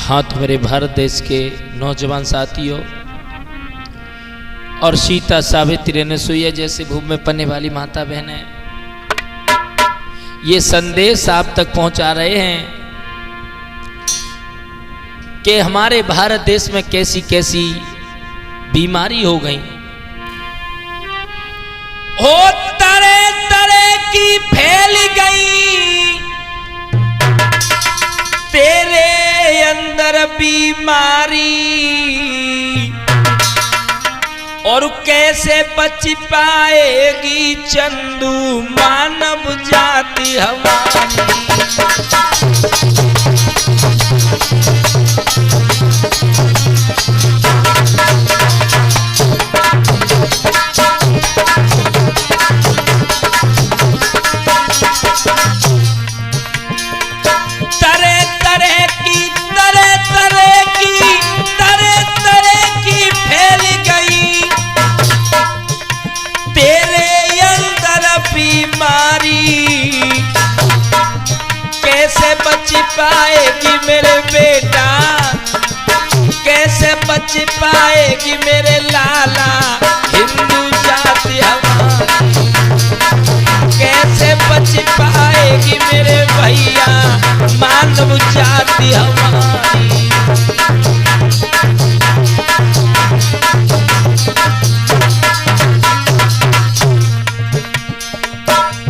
हाँ तो मेरे भारत देश के नौजवान साथियों और सीता सावित्री अनसुईया जैसे भूमि में पलने वाली माता बहनें, ये संदेश आप तक पहुंचा रहे हैं कि हमारे भारत देश में कैसी कैसी बीमारी हो गई, हो तरह तरह की फैल गई, तेरे अंदर बीमारी, और कैसे बच पाएगी चंदू मानव जाति हमारी। कैसे बच पाएगी मेरे बेटा, कैसे बच पाएगी मेरे लाला हिंदू जाति हमारी, कैसे बच पाएगी मेरे भैया मानव जाति हमारी।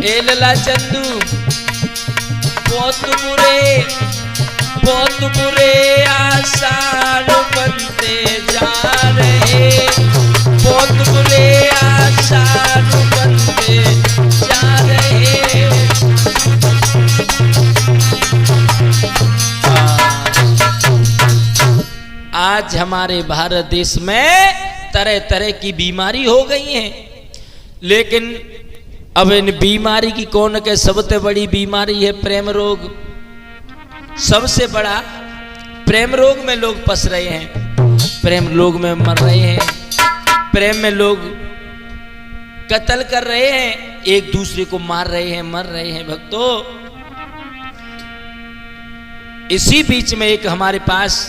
ए लला चंदू बहुत बुरे आसार बनते जा रहे, बहुत बुरे आसार बनते जा रहे। आज हमारे भारत देश में तरह तरह की बीमारी हो गई है, लेकिन अब इन बीमारी की कौन के सबसे बड़ी बीमारी है प्रेम रोग। सबसे बड़ा प्रेम रोग में लोग फंस रहे हैं, प्रेम रोग में मर रहे हैं, प्रेम में लोग कत्ल कर रहे हैं, एक दूसरे को मार रहे हैं, मर रहे हैं भक्तों। इसी बीच में एक हमारे पास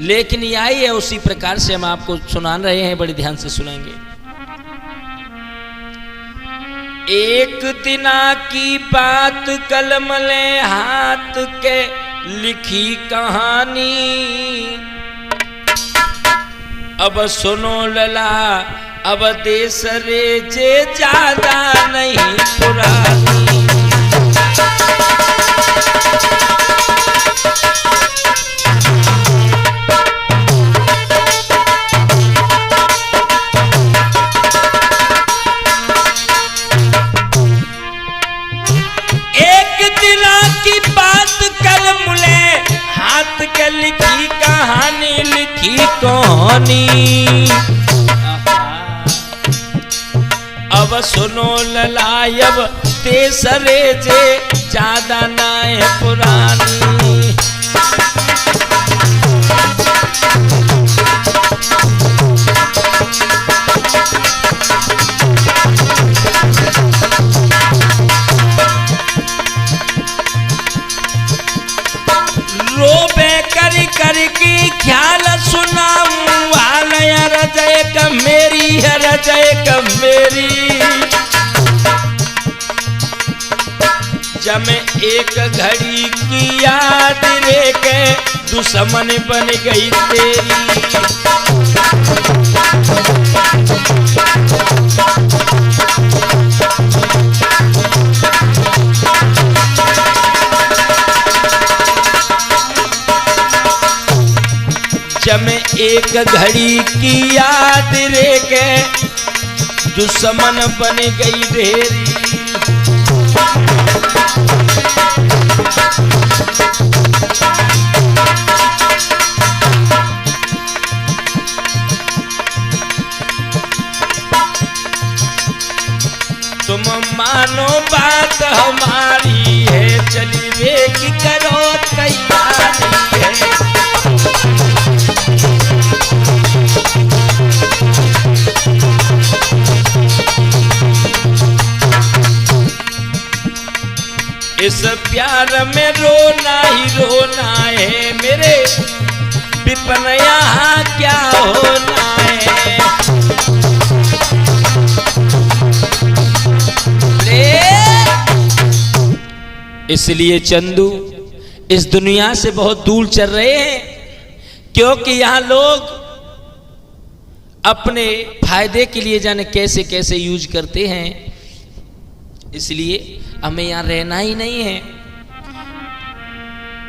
लेखनी आई है, उसी प्रकार से हम आपको सुना रहे हैं, बड़े ध्यान से सुनेंगे। एक दिना की बात कलम ले हाथ के लिखी कहानी, अब सुनो लला अब देश रे जे ज्यादा नहीं पुरानी। लिखी कहानी, लिखी कहानी, अब सुनो ललायब तेसरे जे ज्यादा ना है पुरानी। करके ख्याल सुनाऊं आलय रजय का मेरी है रजय का मेरी। जब एक घड़ी की याद रे के दुश्मन बन गई तेरी। जब एक घड़ी की याद रे के दुश्मन बन गई ढेरी। तुम मानो बात हमारी है, चली वे की करो तैयारी है। इस प्यार में रोना ही रोना है मेरे विपिन, यहाँ क्या होना है। इसलिए चंदू इस दुनिया से बहुत दूर चल रहे हैं, क्योंकि यहाँ लोग अपने फायदे के लिए जाने कैसे कैसे यूज करते हैं। इसलिए हमें यहाँ रहना ही नहीं है,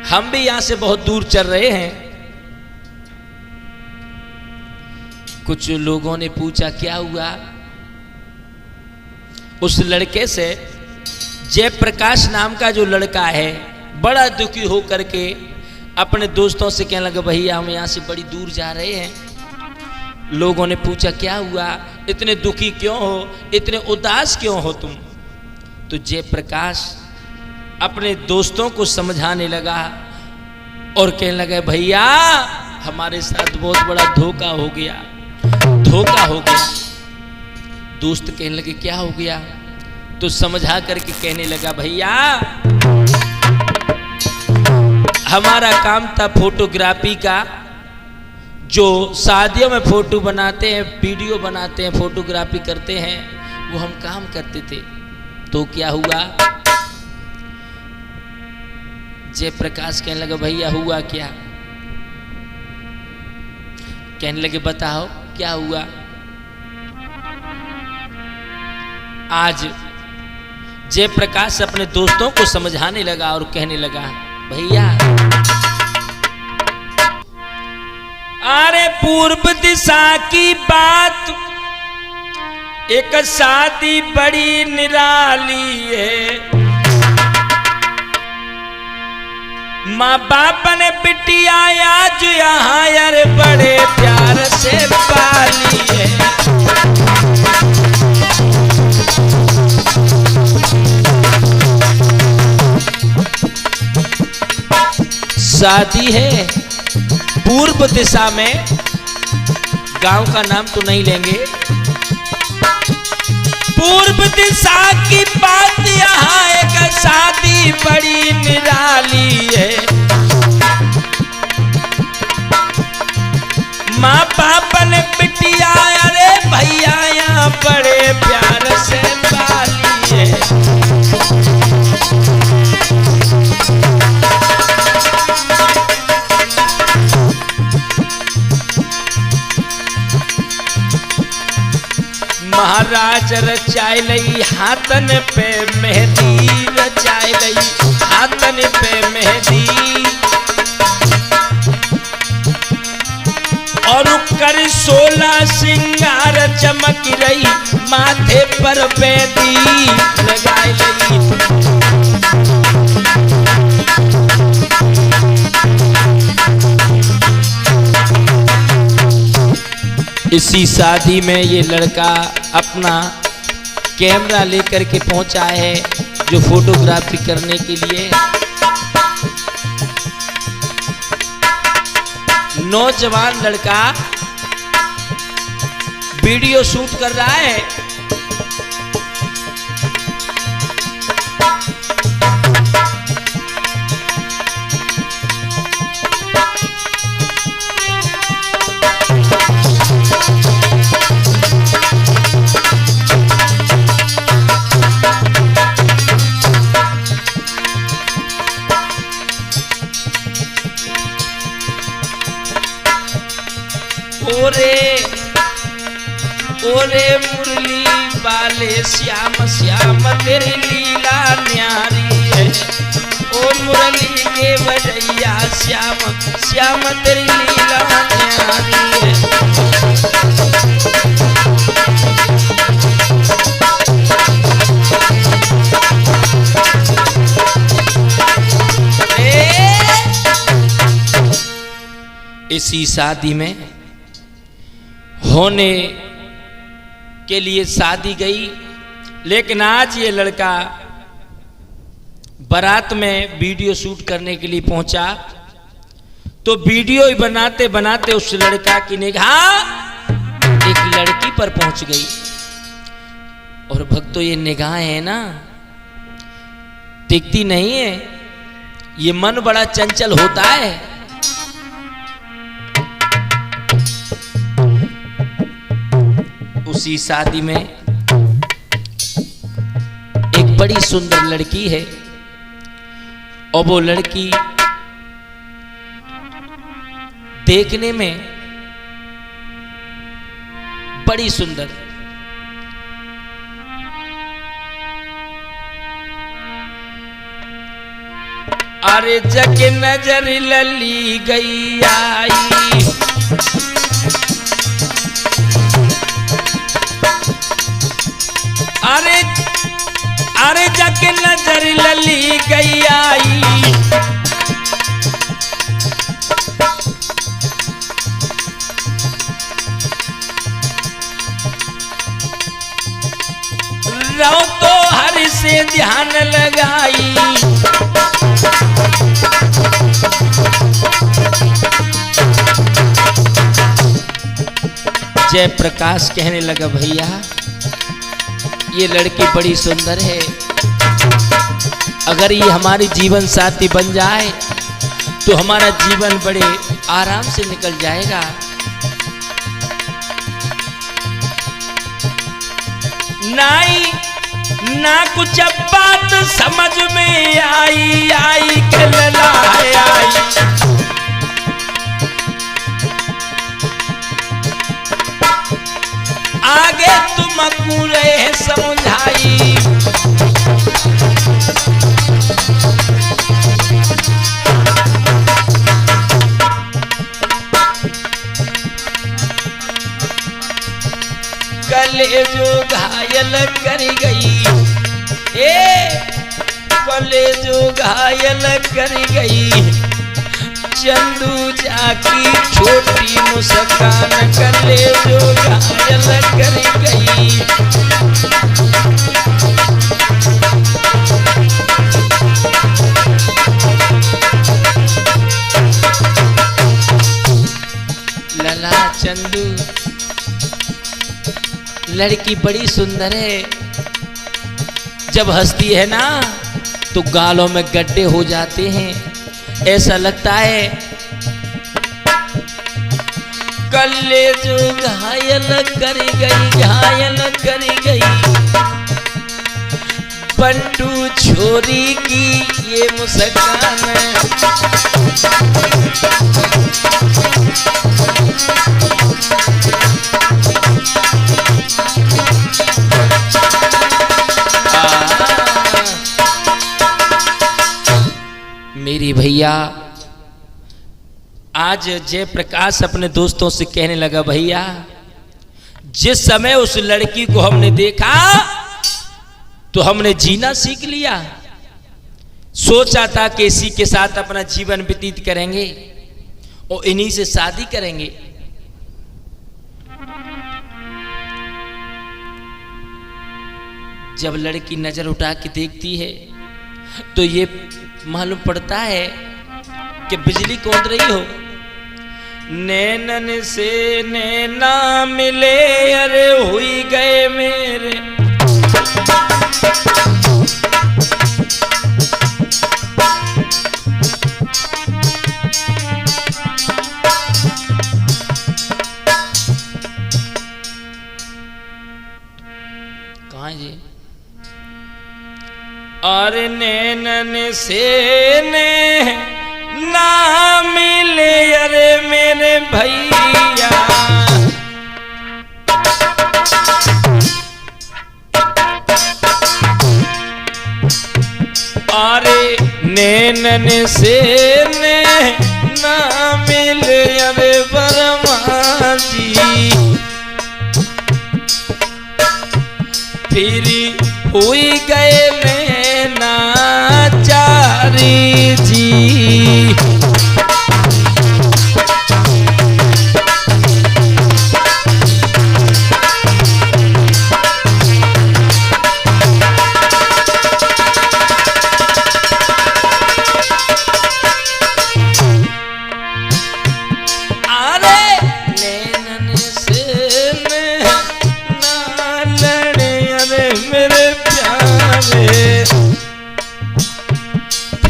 हम भी यहाँ से बहुत दूर चल रहे हैं। कुछ लोगों ने पूछा क्या हुआ। उस लड़के से, जयप्रकाश नाम का जो लड़का है, बड़ा दुखी होकर के अपने दोस्तों से कहने लगा भैया हम यहाँ से बड़ी दूर जा रहे हैं। लोगों ने पूछा क्या हुआ, इतने दुखी क्यों हो, इतने उदास क्यों हो तुम। तो जयप्रकाश अपने दोस्तों को समझाने लगा और कहने लगा भैया हमारे साथ बहुत बड़ा धोखा हो गया, धोखा हो गया। दोस्त कहने लगे क्या हो गया। तो समझा करके कहने लगा भैया हमारा काम था फोटोग्राफी का, जो शादियों में फोटो बनाते हैं, वीडियो बनाते हैं, फोटोग्राफी करते हैं, वो हम काम करते थे। तो क्या हुआ। जयप्रकाश कहने लगा भैया हुआ क्या। कहने लगे बताओ क्या हुआ। आज जयप्रकाश अपने दोस्तों को समझाने लगा और कहने लगा भैया अरे पूर्व दिशा की बात, एक शादी बड़ी निराली है। माँ बाप ने बिटिया आज यहाँ यार बड़े प्यार से पाली है। शादी है पूर्व दिशा में, गांव का नाम तो नहीं लेंगे। पूर्व दिशा की बात यहाँ एक शादी बड़ी निराली है। माँ बाप ने बिटिया अरे भैया यहाँ बड़े प्यार से पाली है। महाराज रचाय लई हाथन पे मेहंदी, रचाय लई हाथन पे मेहंदी, और कर 16 सिंगार चमक रही माथे पर बेदी लगाई लई। इसी शादी में ये लड़का अपना कैमरा लेकर के पहुंचा है जो फोटोग्राफी करने के लिए। नौजवान लड़का वीडियो शूट कर रहा है। ओरे मुरली वाले श्याम श्याम तेरी लीला न्यारी है। ओ मुरली के बजैया श्याम श्याम तेरी लीला न्यारी है। इसी शादी में होने के लिए शादी गई, लेकिन आज ये लड़का बारात में वीडियो शूट करने के लिए पहुंचा तो वीडियो ही बनाते बनाते उस लड़का की निगाह एक लड़की पर पहुंच गई। और भक्तों ये निगाह है ना, टिकती नहीं है, ये मन बड़ा चंचल होता है। उसी शादी में एक बड़ी सुंदर लड़की है और वो लड़की देखने में बड़ी सुंदर, अरे जग नजर लली गई आई, अरे जग नजर लली गई आई, रहो तो हर से ध्यान लगाई, जय प्रकाश कहने लगा भैया ये लड़की बड़ी सुंदर है, अगर ये हमारी जीवन साथी बन जाए तो हमारा जीवन बड़े आराम से निकल जाएगा। ना कुछ बात समझ में आई के ललाए आई, आगे तुमको रहे समझाई, कले जो घायल कर गई, कले जो घायल कर गई, चंदू जाकी छोटी मुस्कान, कले जो घायल कर गई। लला चंदू लड़की बड़ी सुंदर है, जब हंसती है ना तो गालों में गड्ढे हो जाते हैं, ऐसा लगता है कल्ले जो घायल कर गई, घायल कर गई, बंटू छोरी की ये मुस्कान, मेरी भैया आज जयप्रकाश अपने दोस्तों से कहने लगा भैया जिस समय उस लड़की को हमने देखा तो हमने जीना सीख लिया, सोचा था कि इसी के साथ अपना जीवन व्यतीत करेंगे और इन्हीं से शादी करेंगे। जब लड़की नजर उठा के देखती है तो ये मालूम पड़ता है कि बिजली कौंध रही हो। नैनन से नैना मिले अरे हुई गए मेरे, कहाँ जी, और नैनन से ना मिले अरे मेरे भैया, अरे नैनन से ना मिले अरे बरमा जी, फिर हुई गए नैना चारी जी,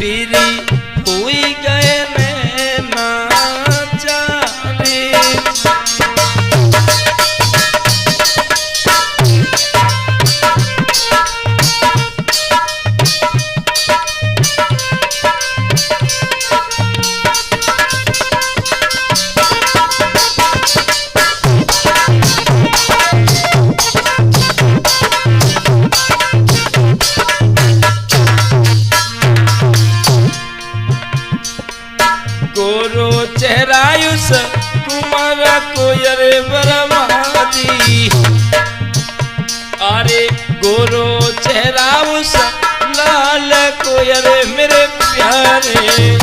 फिरी हुई गए नैना चारे। गोरो चेहरायुष कुमार कोयर ब्रह्मादी। अरे गोरो चेहरायुष लाल कोयर मेरे प्यारे।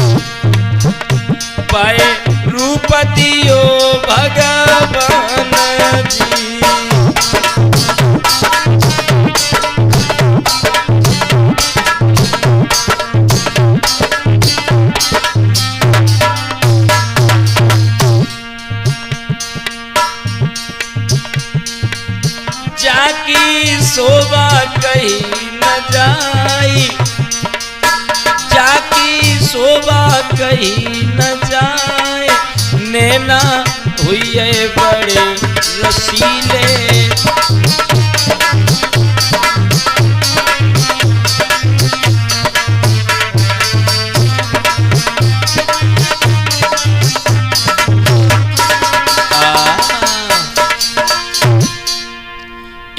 पाए रूप दियो भगवान जी। जाकी शोभा कहीं न जाई, जाकी शोभा कहीं न जाए। नैना हुए बड़े रसीले।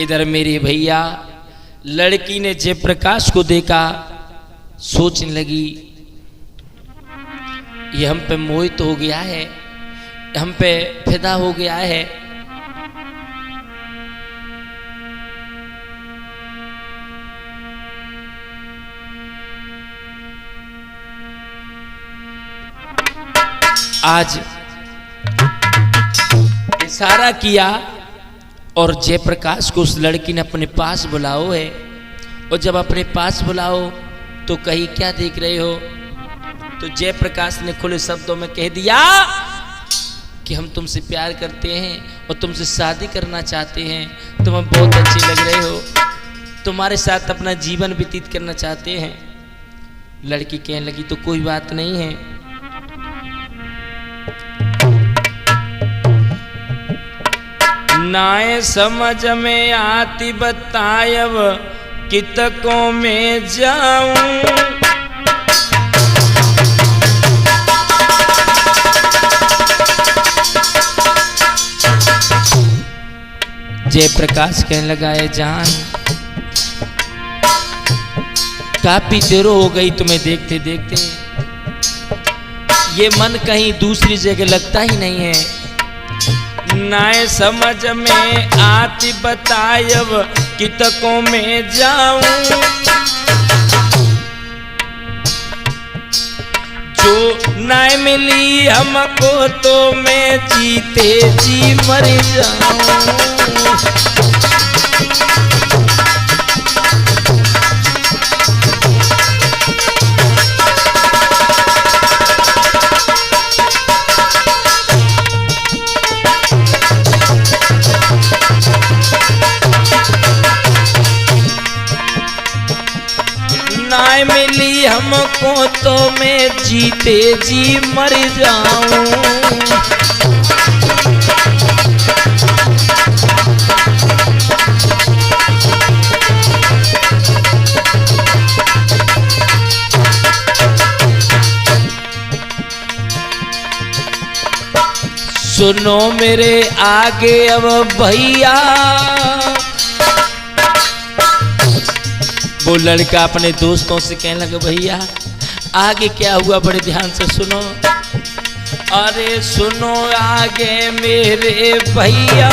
इधर मेरे भैया लड़की ने जयप्रकाश को देखा, सोचने लगी ये हम पे मोहित हो गया है, हम पे फिदा हो गया है। आज इशारा किया और जयप्रकाश को उस लड़की ने अपने पास बुलाओ है। और जब अपने पास बुलाओ तो कही क्या देख रहे हो? तो जयप्रकाश ने खुले शब्दों में कह दिया कि हम तुमसे प्यार करते हैं और तुमसे शादी करना चाहते हैं। तुम बहुत अच्छे लग रहे हो, तुम्हारे साथ अपना जीवन व्यतीत करना चाहते हैं। लड़की कहने लगी तो कोई बात नहीं है। नाए समझ में आती बतायब कितकों में जाऊं। जयप्रकाश कहने लगा है जान, काफी देर हो गई तुम्हें देखते देखते, ये मन कहीं दूसरी जगह लगता ही नहीं है। नाए समझ में आती बतायब कितकों में जाऊं। जो नाए मिली हमको तो मैं जीते जी मर जाऊं। नाए मिली हमको तो मैं जीते जी मर जाऊं। सुनो मेरे आगे अब भैया। वो लड़का अपने दोस्तों से कहने लगा भैया आगे क्या हुआ, बड़े ध्यान से सुनो। अरे सुनो आगे मेरे भैया,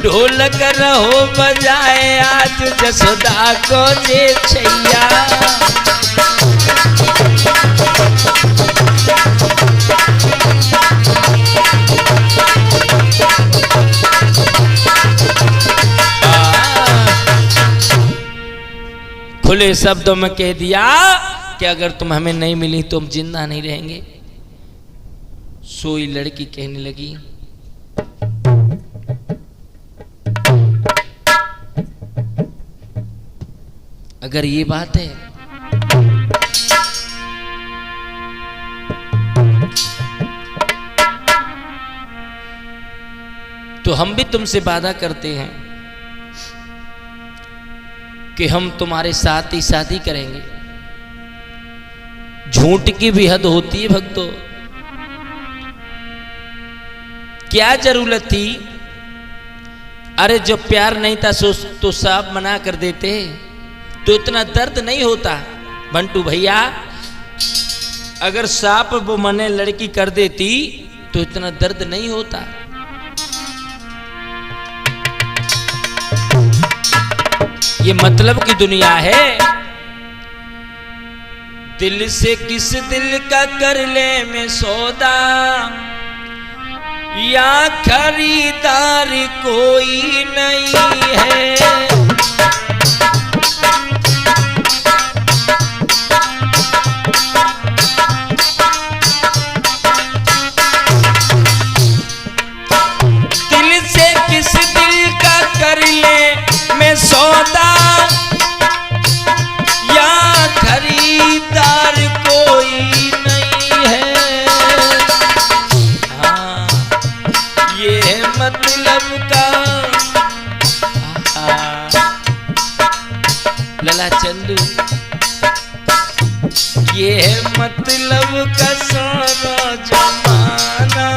ढोलक रहो बजाए आज जसोदा को जे छैया। खुले शब्दों में कह दिया कि अगर तुम हमें नहीं मिली तो हम जिंदा नहीं रहेंगे। सोई लड़की कहने लगी अगर ये बात है, तो हम भी तुमसे वादा करते हैं कि हम तुम्हारे साथ ही शादी करेंगे। झूठ की भी हद होती है भक्तों। क्या जरूरत थी? अरे जो प्यार नहीं था तो साफ मना कर देते तो इतना दर्द नहीं होता। बंटू भैया, अगर साफ वो मने लड़की कर देती तो इतना दर्द नहीं होता। ये मतलब की दुनिया है। दिल से किस दिल का कर ले मैं सौदा, या खरीदार कोई नहीं है। दिल से किस दिल का कर ले मैं सौदा, या खरीदार कोई नहीं है। हाँ, ये मतलब का लला चंदू, ये मतलब का सारा जमाना,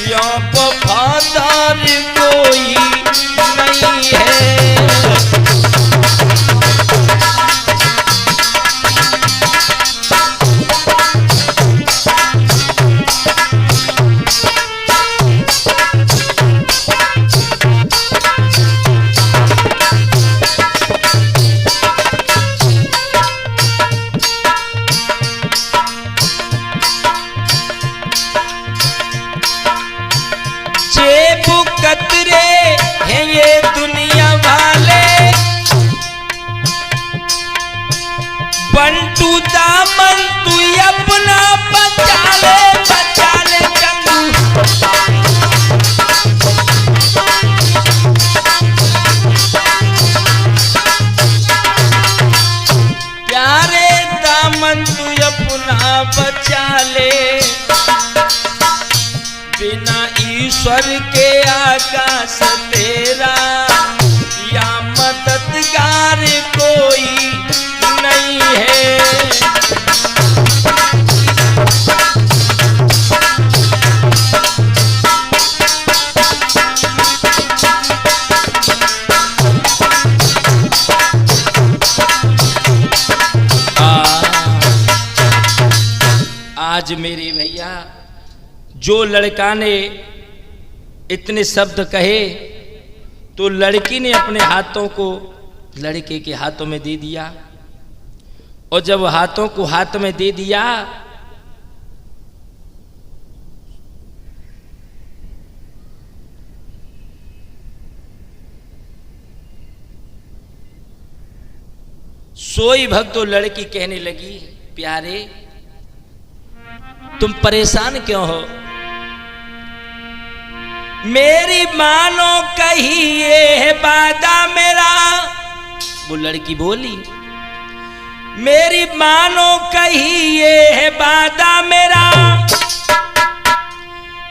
या वफादार कोई नहीं है। कतरे हैं ये दुनिया वाले, बंटू दामन तू अपना बचा ले चंदू। प्यारे दामन तू अपना बचा ले, बिना ईश्वर के आकाश तेरा, या मददगार कोई नहीं है। आज मेरे भैया, जो लड़का ने इतने शब्द कहे तो लड़की ने अपने हाथों को लड़के के हाथों में दे दिया, और जब हाथों को हाथ में दे दिया सोई भक्तो लड़की कहने लगी, प्यारे तुम परेशान क्यों हो? मेरी मानो कही ये है वादा मेरा। वो लड़की बोली, मेरी मानो कही ये है वादा मेरा,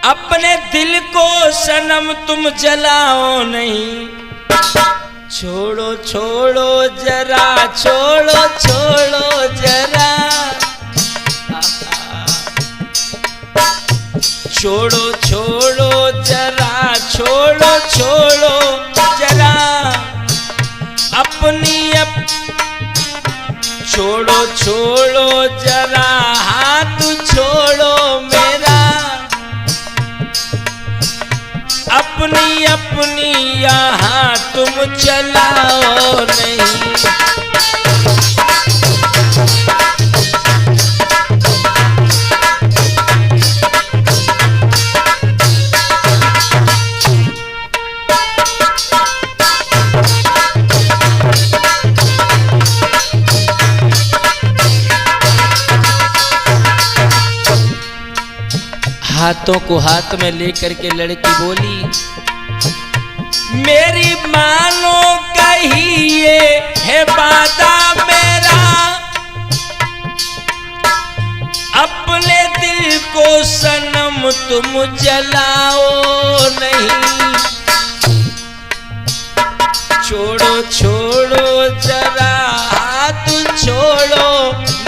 अपने दिल को सनम तुम जलाओ नहीं। छोड़ो छोड़ो जरा, छोड़ो छोड़ो जरा, छोड़ो छोड़ो जरा, छोड़ो छोड़ो जरा, छोड़ो छोड़ो जरा, हाथ छोड़ो मेरा, अपनी यहाँ तुम चलाओ नहीं। हाथों को हाथ में लेकर के लड़की बोली, मेरी मानो कही ये है वादा, सनम तुम जलाओ नहीं, छोड़ो छोड़ो जरा हाथ छोड़ो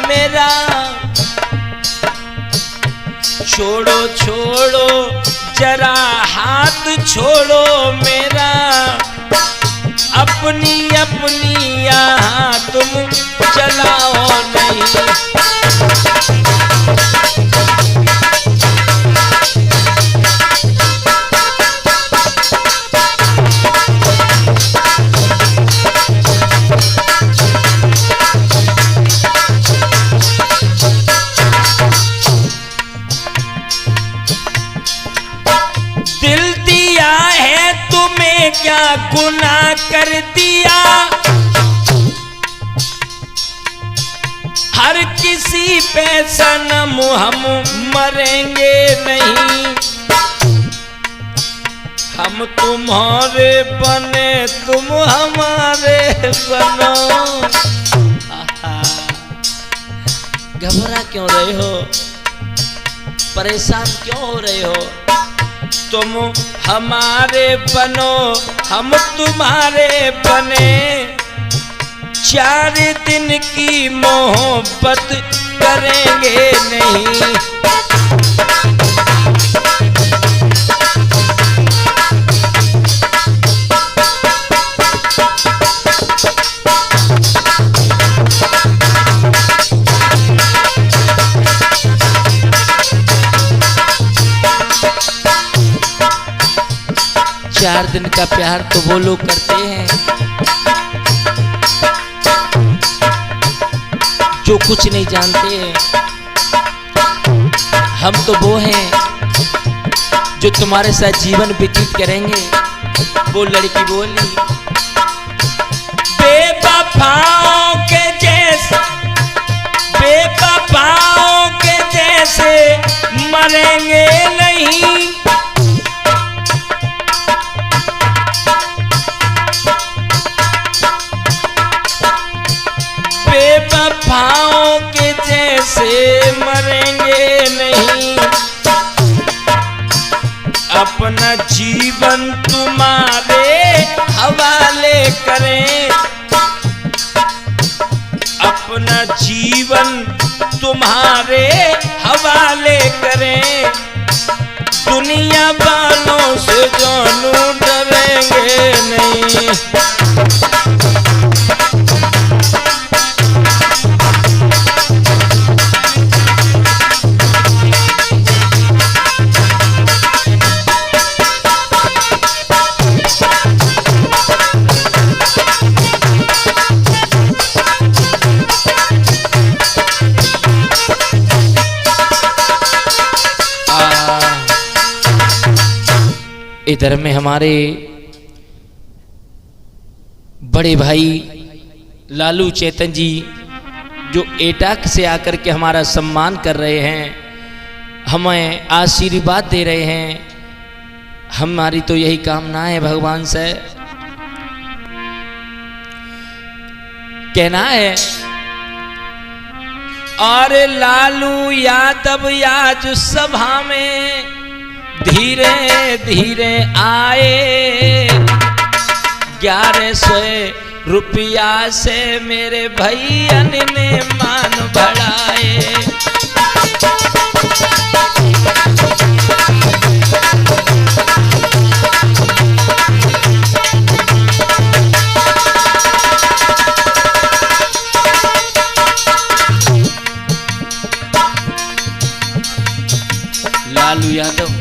मेरा, छोड़ो छोड़ो जरा हाथ छोड़ो मेरा, अपनी अपनी यहाँ तुम चलाओ नहीं। दिल दिया है तुम्हें क्या गुनाह कर दिया, हर किसी पे सनम हम मरेंगे नहीं, हम तुम्हारे बने तुम हमारे बनो। घबरा क्यों रहे हो, परेशान क्यों हो रहे हो, तुम हमारे बनो हम तुम्हारे बने, 4 दिन की मोहब्बत करेंगे नहीं। 4 दिन का प्यार तो वो लोग करते हैं जो कुछ नहीं जानते हैं, हम तो वो हैं जो तुम्हारे साथ जीवन व्यतीत करेंगे। वो लड़की बोली, बेवफाओं के जैसे, बेवफाओं के जैसे मरेंगे नहीं, बेवफाओं के जैसे मरेंगे नहीं, अपना जीवन तुम्हारे हवाले करें, अपना जीवन तुम्हारे हवाले करें, दुनिया वालों से जानू डरेंगे नहीं। इधर में हमारे बड़े भाई लालू चेतन जी जो एटाक से आकर के हमारा सम्मान कर रहे हैं, हमें आशीर्वाद दे रहे हैं। हमारी तो यही कामना है भगवान से, कहना है और लालू यादव आज सभा में धीरे धीरे आए, 1100 रुपया से मेरे भैया ने मान बढ़ाए। लालू यादव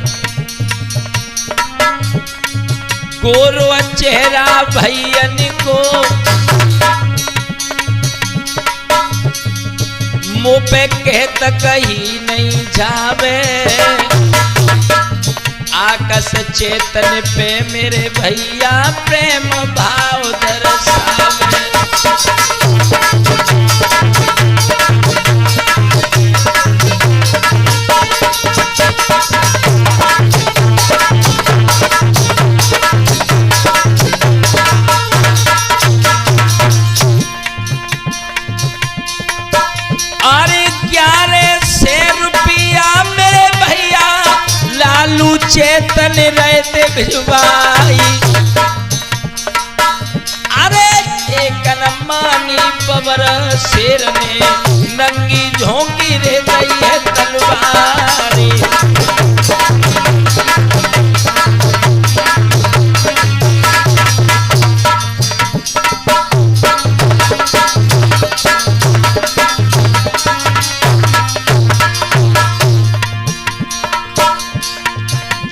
गोरवा चेहरा भैयन को मुँह पे कहत कहीं नहीं जावे, आकाश चेतन पे मेरे भैया प्रेम भाव दर्शावे। अरे 1100 रुपया मेरे भिजवाई। अरे एक मानी पवर शेर ने नंगी झोंकी रे गई है तलवारी।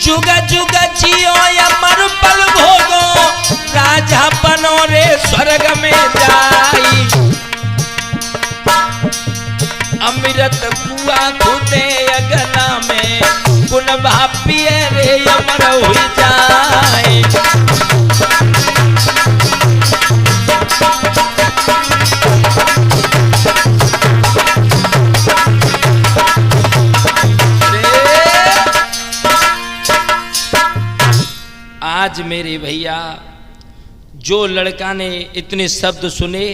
जुग जुग जियो अमर पल भोगो, राजा बनो रे स्वर्ग में जाई। अमृत कुआ खुदे अगना में, गुण भापिए रे अमर हो जाए। आज मेरे भैया जो लड़का ने इतने शब्द सुने,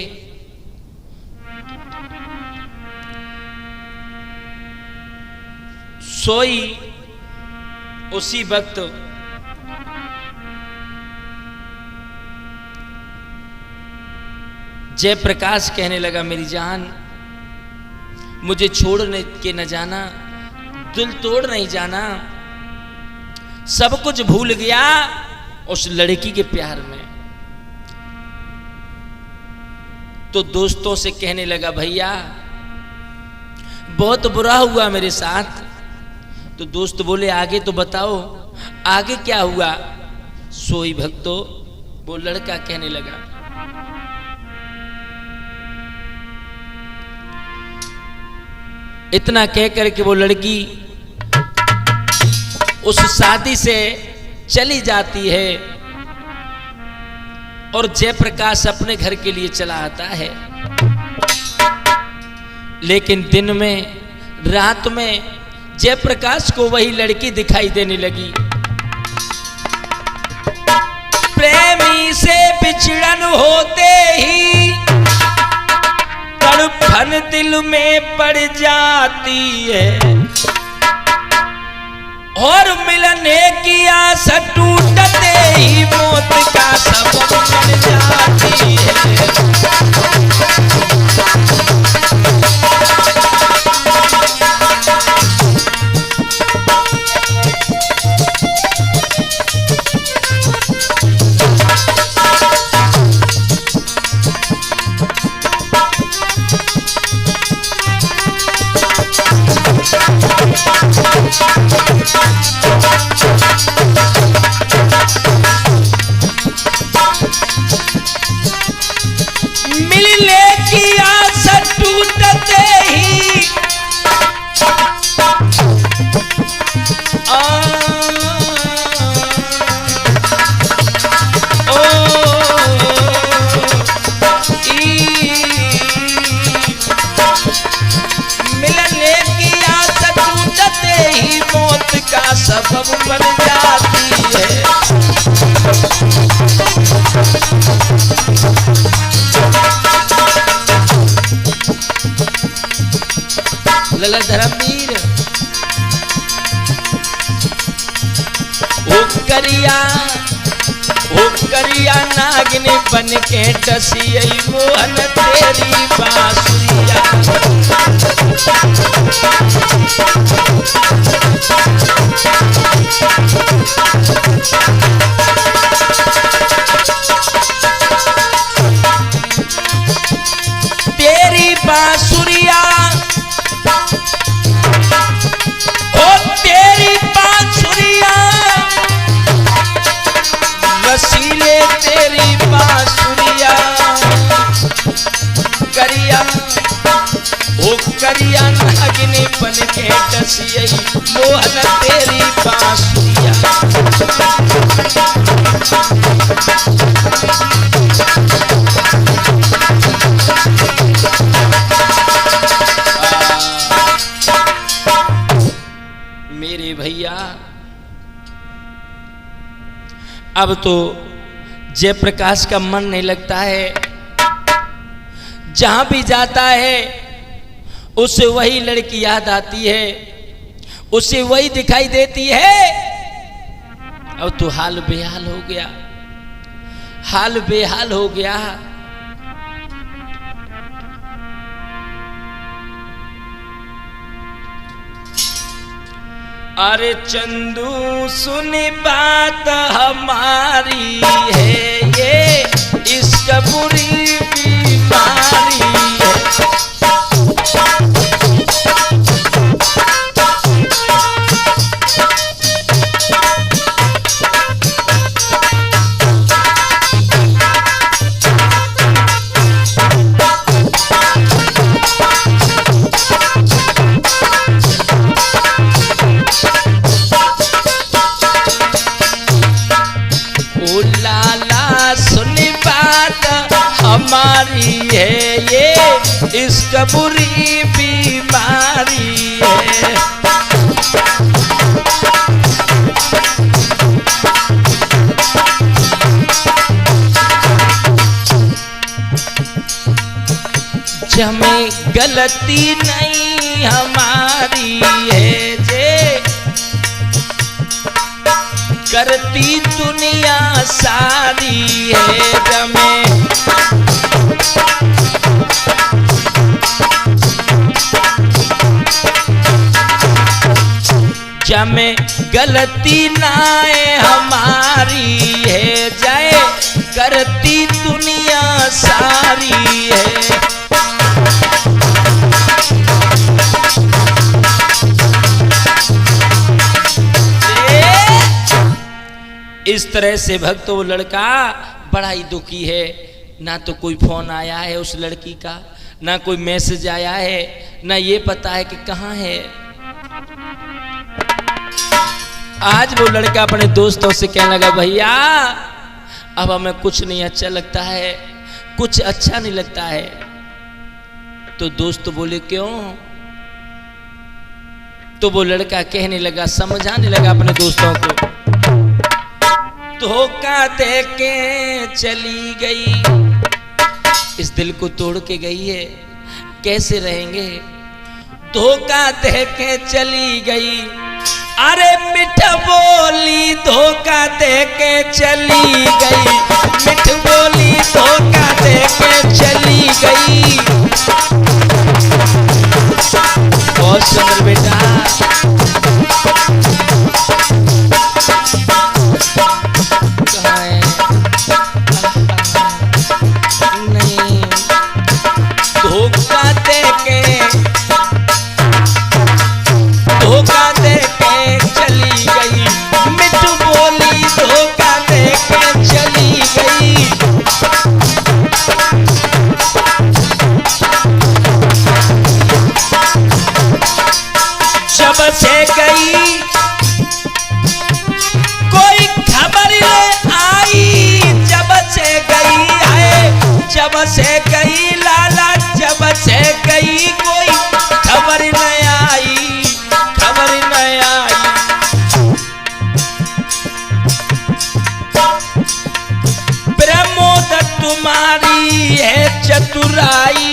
सोई उसी वक्त जयप्रकाश कहने लगा, मेरी जान मुझे छोड़ के न जाना, दिल तोड़ नहीं जाना। सब कुछ भूल गया उस लड़की के प्यार में। तो दोस्तों से कहने लगा, भैया बहुत बुरा हुआ मेरे साथ। तो दोस्त बोले, आगे तो बताओ, आगे क्या हुआ? सोई भक्तो वो लड़का कहने लगा, इतना कहकर के वो लड़की उस शादी से चली जाती है और जयप्रकाश अपने घर के लिए चला आता है। लेकिन दिन में, रात में जयप्रकाश को वही लड़की दिखाई देने लगी। प्रेमी से बिछड़न होते ही तड़फन दिल में पड़ जाती है, और मिलने की आस टूटते ही मौत का सबब बन जाती है। मिलने की आस टूटते ही मिलने की आस टूटते ही मौत का सबब बन जाती है। लला धर्मवीर ओ करिया नागिन बन के डसिए मोहन तेरी बांसुरिया। तेरी बांसुरिया, ओ तेरी बांसुरिया, रसीले तेरी बांसुरिया। करिया ओ करिया नागिन बन के डसिए मोहन तेरी बांसुरिया। मेरे भैया अब तो जयप्रकाश का मन नहीं लगता है, जहां भी जाता है उसे वही लड़की याद आती है, उसे वही दिखाई देती है। अब तो हाल बेहाल हो गया, हाल बेहाल हो गया। अरे चंदू सुन बात हमारी है, ये इश्क बुरी बीमारी है। हमारी है ये इश्क बुरी बीमारी है। जमें गलती नहीं हमारी है, जे करती दुनिया सारी है। जमें जमें गलती नाए हमारी है, जाए करती दुनिया सारी है। इस तरह से भक्तों वो लड़का बड़ा ही दुखी है। ना तो कोई फोन आया है उस लड़की का, ना कोई मैसेज आया है, ना ये पता है कि कहाँ है। आज वो लड़का अपने दोस्तों से कहने लगा, भैया अब हमें कुछ नहीं अच्छा लगता है, कुछ अच्छा नहीं लगता है। तो दोस्त बोले क्यों? तो वो लड़का कहने लगा, समझाने लगा अपने दोस्तों को, धोखा दे के चली गई, इस दिल को तोड़ के गई है, कैसे रहेंगे? धोखा दे के चली गई, अरे मिठ बोली धोखा दे के चली गई, मिठ बोली धोखा दे के चली गई। बहुत सुंदर बेटा, कहाँ है? नहीं, धोखा दे के चली गई, मिठ बोली धोखा दे के चली गई। जब से गई कोई खबर न आई, जब से गई है, जब से गई लाला, जब से गई कोई खबर न आई, खबर न आई। प्रमोद तुम्हारी है चतुराई,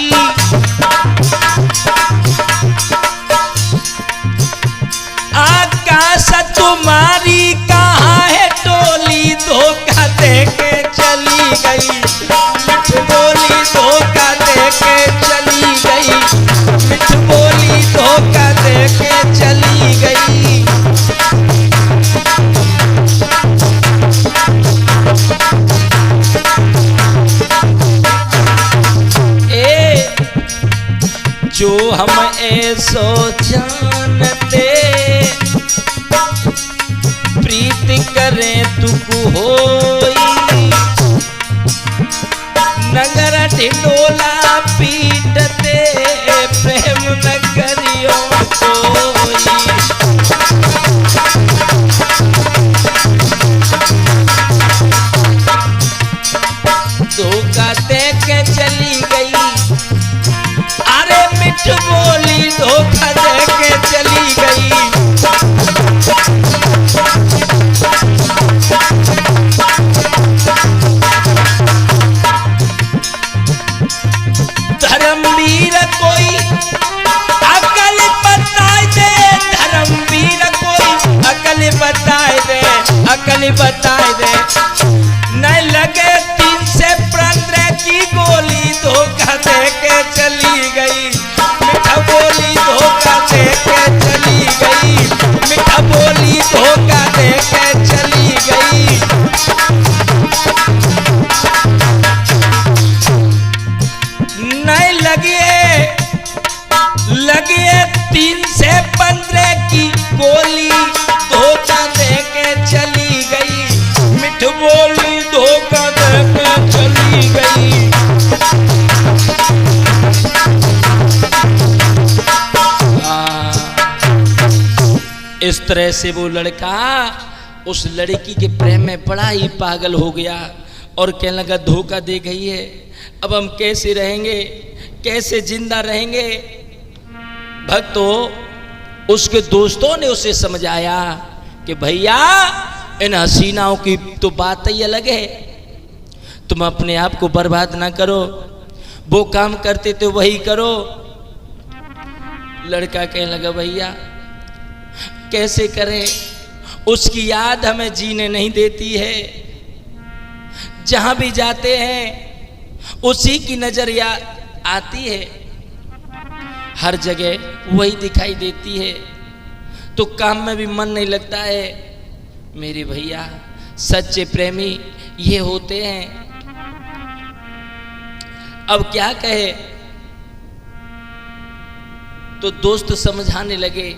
आकाश तुम्हारी कहाँ है टोली, धोखा दे के चली गई, मिठ बोली धोखा दे के चली गई, मिठ बोली धोखा दे के चली गई। जो हम ऐसो जानते, प्रीति करें तुक होई, नगर ढिंडोला पीटते, प्रेम न करियो कोई। धोखा दे के चली गई, अरे मिठ बोली धोखा दे के चली गई। धर्मवीर कोई अकल बताए दे, धर्मवीर कोई अकल बताए दे, अकल तनी बताए दे। नहीं लगे 3 से 15 की गोली, धोखा दे के चली गई। मीठा बोली धोखा दे के चली गई। मीठा बोली धोखा दे के चली गई। नहीं लगिए 3 से 15 की गोली, धोखा दे के चली गई। मिठ बोली धोखा दे के चली गई। इस तरह से वो लड़का उस लड़की के प्रेम में बड़ा ही पागल हो गया और कहने लगा धोखा दे गई है, अब हम कैसे रहेंगे, कैसे जिंदा रहेंगे। भक्तों, उसके दोस्तों ने उसे समझाया कि भैया इन हसीनाओं की तो बात ही अलग है, तुम अपने आप को बर्बाद ना करो, वो काम करते तो वही करो। लड़का कहने लगा भैया कैसे करें, उसकी याद हमें जीने नहीं देती है। जहां भी जाते हैं उसी की नजर आती है, हर जगह वही दिखाई देती है, तो काम में भी मन नहीं लगता है। मेरे भैया सच्चे प्रेमी ये होते हैं। अब क्या कहे, तो दोस्त समझाने लगे।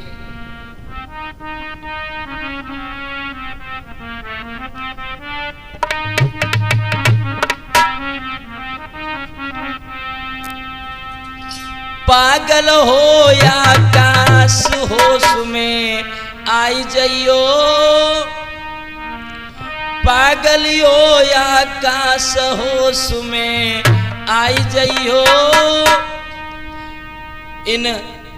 पागल हो या आकाश होश में आई जइयो, पागल हो या आकाश होश में आई जइयो। इन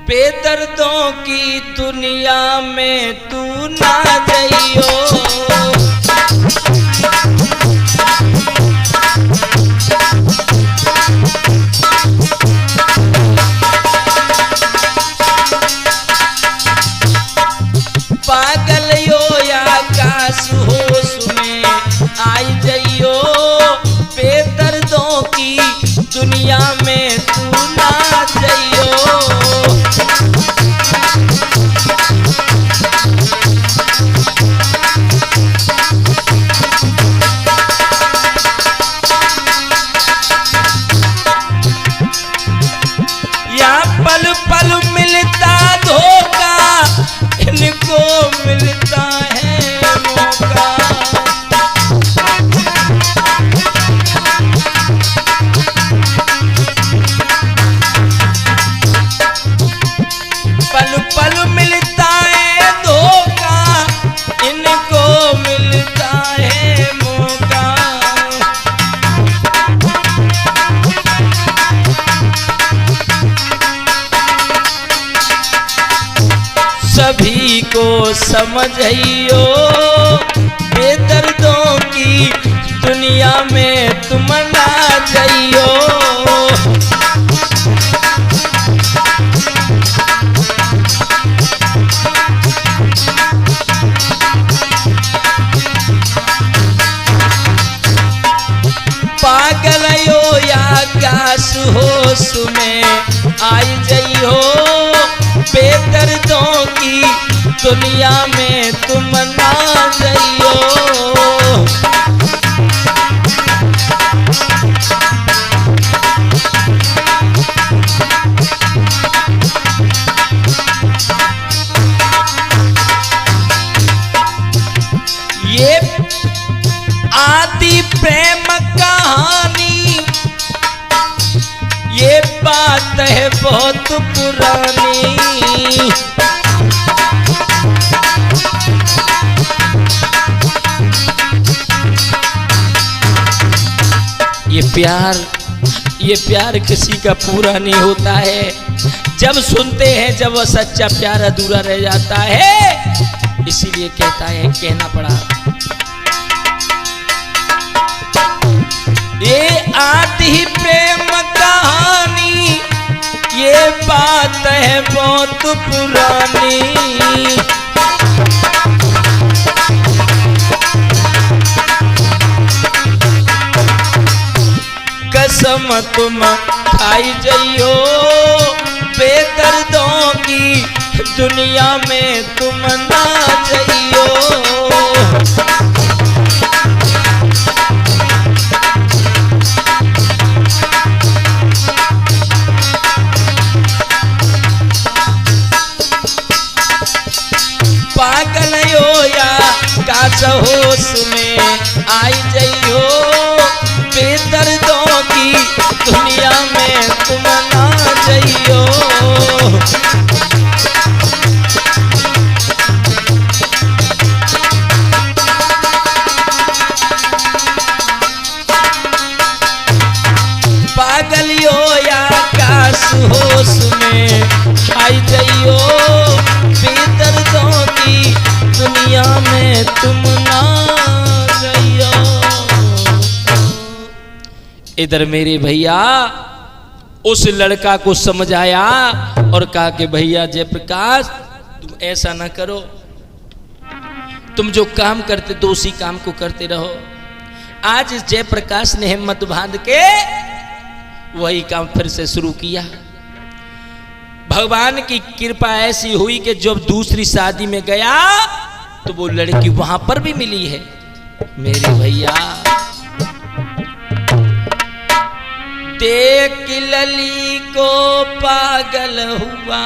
बेदर्दों की दुनिया में तू ना जइयो। पागल हो या आकाश होश में आई जइयो, बेदर्दों की दुनिया में तू ना जइयो। या पल पल मिलता धोखा, इनको मिलता है मौका। पल पल मिलता है धोखा, इनको मिलता है मौका। सभी को समझियो, बेदर्दों की दुनिया में तुम ना जइयो। पागल हो या आकाश होश में आई जइयो, बेदर्दों की दुनिया में तुम ना जइयो। ये आदि प्रेम कहानी, ये बात है बहुत पुरानी। ये प्यार किसी का पूरा नहीं होता है। जब सुनते हैं जब वह सच्चा प्यार अधूरा रह जाता है, इसीलिए कहना पड़ा। ये आदि प्रेम कहानी, ये बात है बहुत पुरानी। कसम तुम खाई जइयो, बेदर्दों की दुनिया में तुम ना जइयो। पागल हो या काश होश में आई जइयो, बेदर्दों की दुनिया में तुम ना जइयो। पागल हो या काश होश में आई जइयो, बेदर्दों की दुनिया में तुम ना जइयो। इधर मेरे भैया उस लड़का को समझाया और कहा कि भैया जयप्रकाश तुम ऐसा ना करो, तुम जो काम करते तो उसी काम को करते रहो। आज जयप्रकाश ने हिम्मत बांध के वही काम फिर से शुरू किया। भगवान की कृपा ऐसी हुई कि जब दूसरी शादी में गया तो वो लड़की वहां पर भी मिली है। मेरे भैया देख लली को पागल हुआ,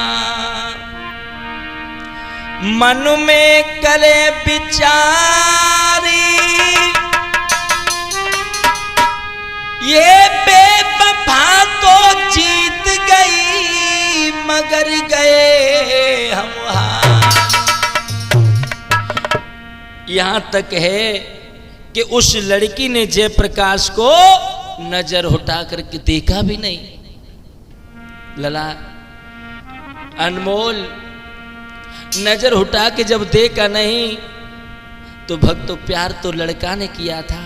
मन में करे बिचारी, ये बेवफा तो जीत गई मगर गए हम हार। यहां तक है कि उस लड़की ने जयप्रकाश को नजर उठा करके देखा भी नहीं। लला अनमोल नजर उठा के जब देखा नहीं तो भक्तों प्यार तो लड़का ने किया था,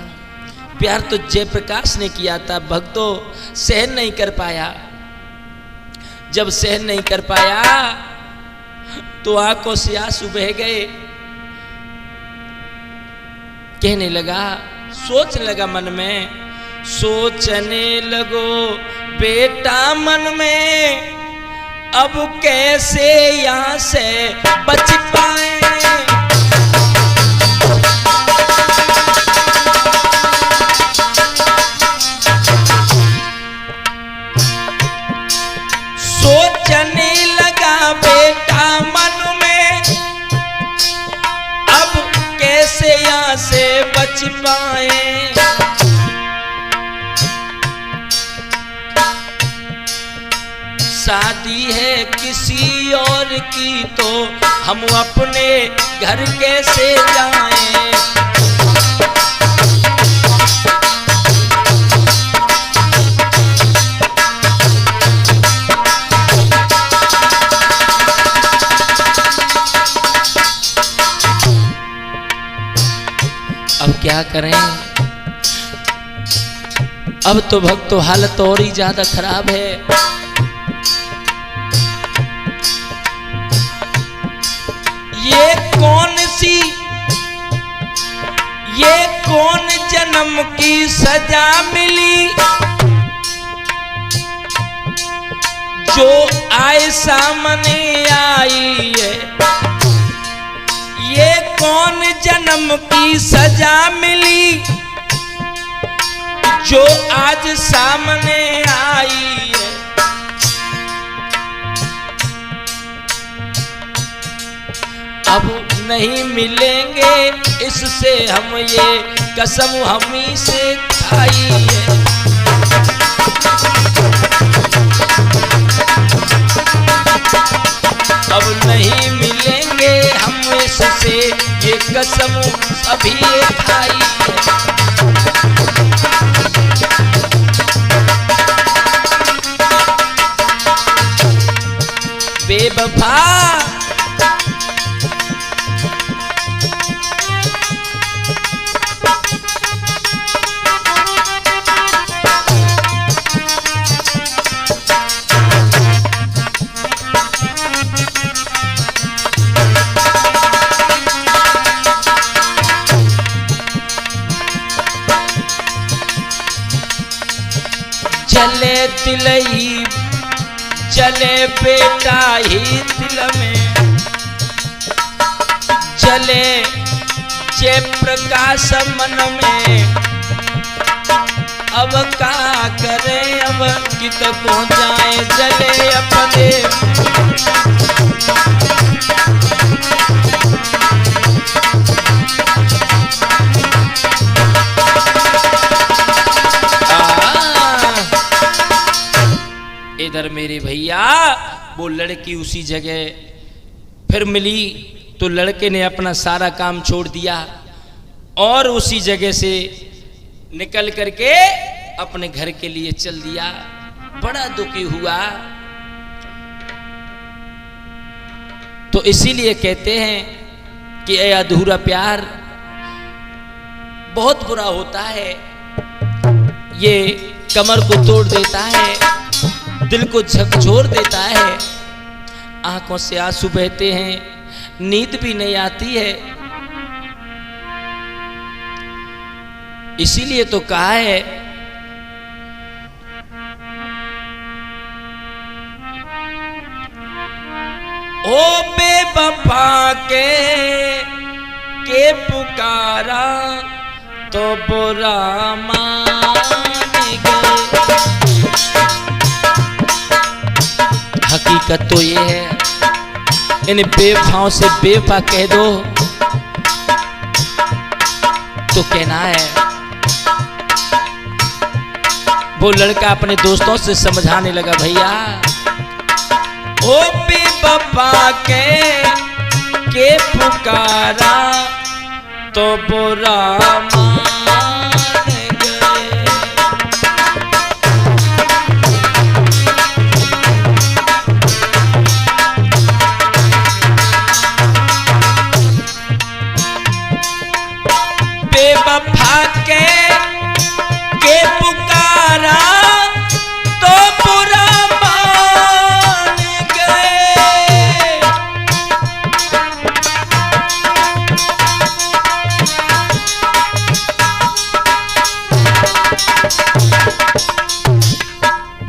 प्यार तो जयप्रकाश ने किया था। भक्तों सहन नहीं कर पाया। जब सहन नहीं कर पाया तो आंखों से आंसू बह गए। कहने लगा, सोचने लगा मन में, सोचने लगो बेटा मन में, अब कैसे यहां से बच पाए। सोचने लगा बेटा मन में, अब कैसे यहां से बच पाए। शादी है किसी और की तो हम अपने घर कैसे जाएं। अब क्या करें। अब तो भक्तों हालत और ही ज्यादा खराब है। ये कौन जन्म की सजा मिली, जो आए सामने आई है। ये कौन जन्म की सजा मिली, जो आज सामने आई है। अब नहीं मिलेंगे इससे हम, ये कसम हम ही से खाई है। अब नहीं मिलेंगे हम इससे, ये कसम सभी खाई है। बेवफा जले दिल ही जले बेटा ही दिल में, जले जे प्रकाश मन में। अब का करे अब कित को जाए जले अपने। इधर मेरे भैया वो लड़की उसी जगह फिर मिली तो लड़के ने अपना सारा काम छोड़ दिया और उसी जगह से निकल करके अपने घर के लिए चल दिया। बड़ा दुखी हुआ। तो इसीलिए कहते हैं कि ये अधूरा प्यार बहुत बुरा होता है, ये कमर को तोड़ देता है, दिल को झकझोर देता है, आंखों से आंसू बहते हैं, नींद भी नहीं आती है। इसीलिए तो कहा है ओ बेवफा के पुकारा तो बुरा मान गए। हकीकत तो ये है, इन बेवफाओं से बेवफा कह दो तो कहना है। वो लड़का अपने दोस्तों से समझाने लगा, भैया ओ बेवफा के पुकारा तो बुरा मान गए। बेवफा के पुकारा तो बुरा मान गए।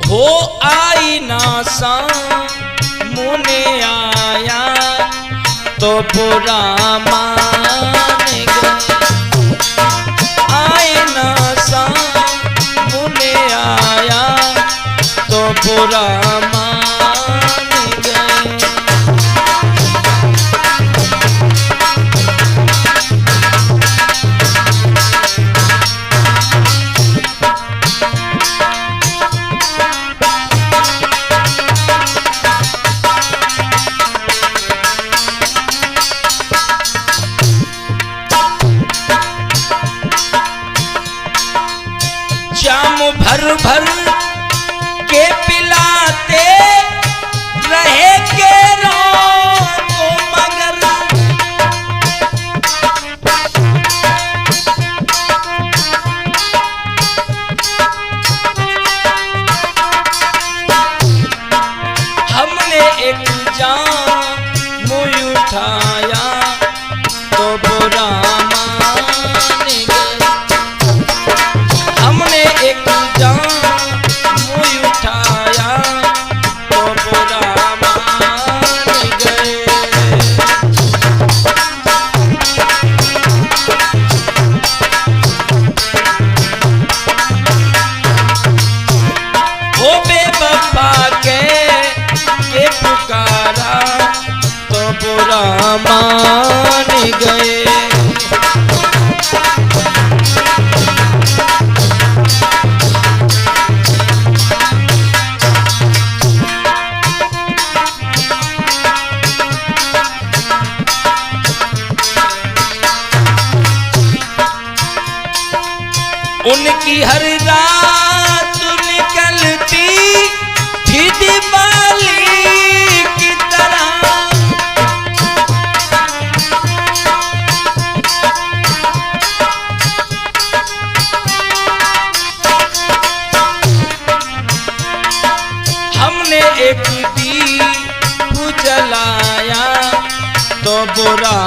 हो आई ना सामने आया तो बुरा मान गए। आया तो बुरा मान गए। जाम भर भर के पिलाते रहे के को मगर हमने एक जाम उठाया तो बुरा मान गए। हमने एक जाम उठाया तो बुरा मान गए। ओ बेवफा के पुकारा तो बुरा मान गए। उनकी हर रात निकलती थी दिवाली की तरह। हमने एक दीप जलाया तो बुरा